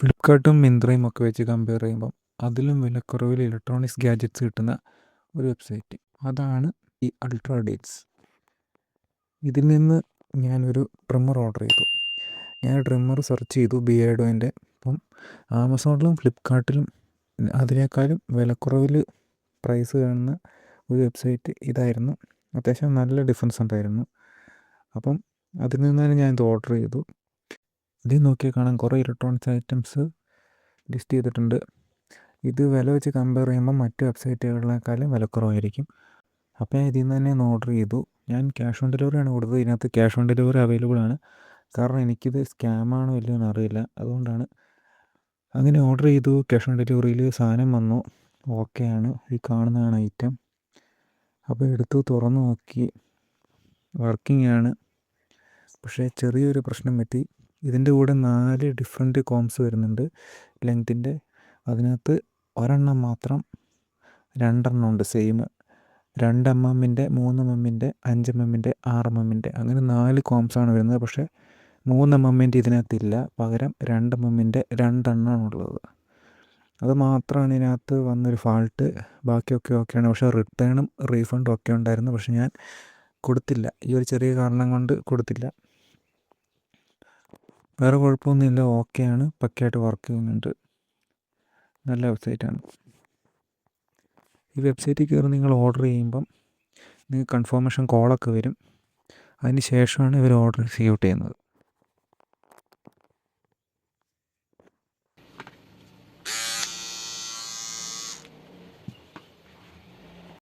ഫ്ലിപ്കാർട്ടും മിന്ത്രയും ഒക്കെ വെച്ച് കമ്പയർ ചെയ്യുമ്പം അതിലും വിലക്കുറവിൽ ഇലക്ട്രോണിക്സ് ഗാഡ്ജറ്റ്സ് കിട്ടുന്ന ഒരു വെബ്സൈറ്റ്, അതാണ് ഈ അൾട്രാ ഡേറ്റ്സ്. ഇതിൽ നിന്ന് ഞാനൊരു ട്രിമ്മർ ഓർഡർ ചെയ്തു. ഞാൻ ട്രിമ്മർ സെർച്ച് ചെയ്തു ബിയേർഡോൻ്റെ. അപ്പം ആമസോണിലും ഫ്ലിപ്കാർട്ടിലും അതിനേക്കാളും വിലക്കുറവിൽ പ്രൈസ് കാണുന്ന ഒരു വെബ്സൈറ്റ് ഇതായിരുന്നു. അത്യാവശ്യം നല്ല ഡിഫറൻസ് ഉണ്ടായിരുന്നു. അപ്പം അതിൽ നിന്നാണ് ഞാൻ ഇത് ഓർഡർ ചെയ്തു. ഇതിൽ നോക്കിയാൽ കാണാൻ കുറേ ഇലക്ട്രോണിക്സ് ഐറ്റംസ് ലിസ്റ്റ് ചെയ്തിട്ടുണ്ട്. ഇത് വില വെച്ച് കമ്പയർ ചെയ്യുമ്പോൾ മറ്റ് വെബ്സൈറ്റുകളെക്കാളും വിലക്കുറവായിരിക്കും. അപ്പോൾ ഞാൻ ഇതിൽ നിന്ന് തന്നെ ഒന്ന് ഓർഡർ ചെയ്തു. ഞാൻ ക്യാഷ് ഓൺ ഡെലിവറിയാണ് കൊടുത്തത്. ഇതിനകത്ത് ക്യാഷ് ഓൺ ഡെലിവറി അവൈലബിൾ ആണ്. കാരണം എനിക്കിത് സ്കാമാണോ ഇല്ലയോ എന്ന് അറിയില്ല, അതുകൊണ്ടാണ് അങ്ങനെ ഓർഡർ ചെയ്തു. ക്യാഷ് ഓൺ ഡെലിവറിയിൽ സാധനം വന്നു, ഓക്കെയാണ്. ഈ കാണുന്നതാണ് ഐറ്റം. അപ്പോൾ എടുത്തു തുറന്നു നോക്കി, വർക്കിംഗ് ആണ്. പക്ഷേ ചെറിയൊരു പ്രശ്നം പറ്റി. ഇതിൻ്റെ കൂടെ 4 ഡിഫറെൻറ്റ് കോംസ് വരുന്നുണ്ട് ലെങ്ത്തിൻ്റെ. അതിനകത്ത് ഒരെണ്ണം മാത്രം 2 ഉണ്ട് same. 2 mm, 3 mm, 5 mm, 6 mm അങ്ങനെ 4 കോംസാണ് വരുന്നത്. പക്ഷേ 3 mm ഇതിനകത്തില്ല, പകരം 2 mm 2 ഉള്ളത്. അത് മാത്രമാണ് ഇതിനകത്ത് വന്നൊരു ഫാൾട്ട്. ബാക്കിയൊക്കെ ഓക്കെയാണ്. പക്ഷേ റിട്ടേണും റീഫണ്ടും ഒക്കെ ഉണ്ടായിരുന്നു. പക്ഷെ ഞാൻ കൊടുത്തില്ല, ഈ ഒരു ചെറിയ കാരണം കൊണ്ട് കൊടുത്തില്ല. വേറെ കുഴപ്പമൊന്നുമില്ല, ഓക്കെയാണ്, പക്കയായിട്ട് വർക്ക് ചെയ്യുന്നുണ്ട്. നല്ല വെബ്സൈറ്റാണ്. ഈ വെബ്സൈറ്റിൽ കയറി നിങ്ങൾ ഓർഡർ ചെയ്യുമ്പം നിങ്ങൾക്ക് കൺഫർമേഷൻ കോളൊക്കെ വരും. അതിന് ശേഷമാണ് ഇവർ ഓർഡർ റിസീവ് ചെയ്യുന്നത്.